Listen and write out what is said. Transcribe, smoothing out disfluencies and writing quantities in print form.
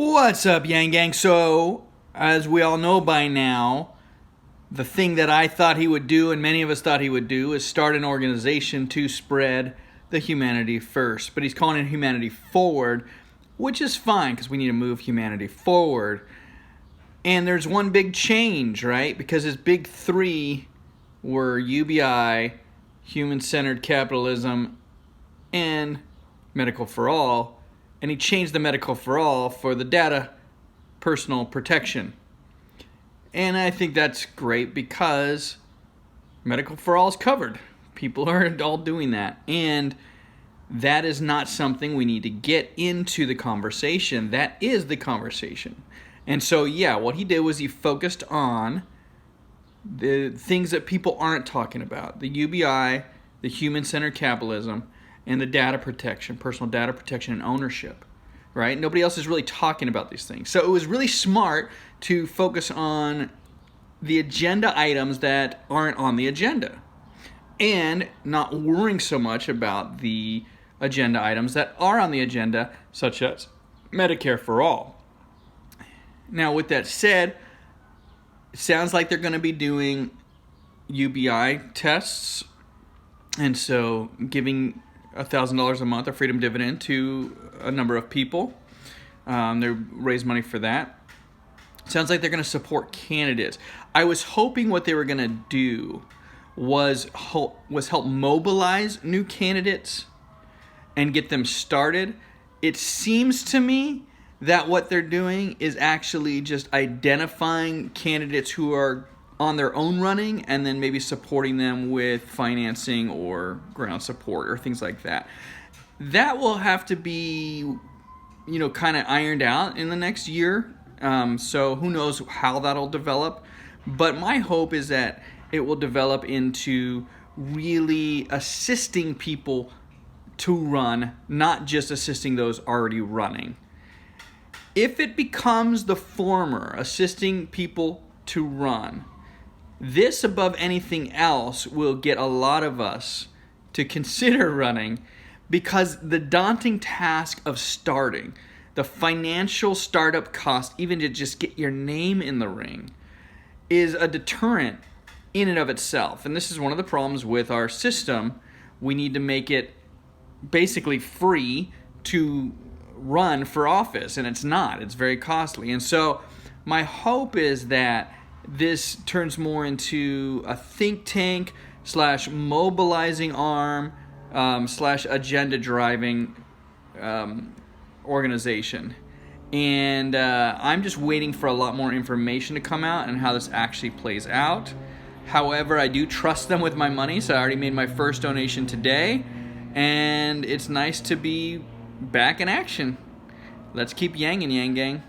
What's up, Yang Gang? So, as we all know by now, the thing that I thought he would do, and many of us thought he would do, is start an organization to spread the humanity first. But he's calling it humanity forward, which is fine because we need to move humanity forward. And there's one big change, right? Because his big three were UBI, human-centered capitalism, and medical for all. And he changed the medical for all for the data personal protection. And I think that's great because medical for all is covered. People are all doing that. And that is not something we need to get into the conversation. That is the conversation. And so, yeah, what he did was he focused on the things that people aren't talking about. The UBI, the human-centered capitalism, and the data protection, personal data protection and ownership, right? Nobody else is really talking about these things. So it was really smart to focus on the agenda items that aren't on the agenda and not worrying so much about the agenda items that are on the agenda, such as Medicare for all. Now, with that said, it sounds like they're going to be doing UBI tests, and so giving $1,000 a month, a freedom dividend, to a number of people. They raise money for that. Sounds like they're going to support candidates. I was hoping what they were going to do was help mobilize new candidates and get them started. It seems to me that what they're doing is actually just identifying candidates who are on their own running and then maybe supporting them with financing or ground support or things like that. That will have to be, kind of ironed out in the next year. So who knows how that'll develop. But my hope is that it will develop into really assisting people to run, not just assisting those already running. If it becomes the former, assisting people to run, this, above anything else, will get a lot of us to consider running, because the daunting task of starting, the financial startup cost, even to just get your name in the ring, is a deterrent in and of itself. And this is one of the problems with our system. We need to make it basically free to run for office, and it's not. It's very costly. And so my hope is that this turns more into a think tank / mobilizing arm / agenda driving organization. And I'm just waiting for a lot more information to come out and how this actually plays out. However, I do trust them with my money, so I already made my first donation today, and it's nice to be back in action. Let's keep yanging, Yang Gang.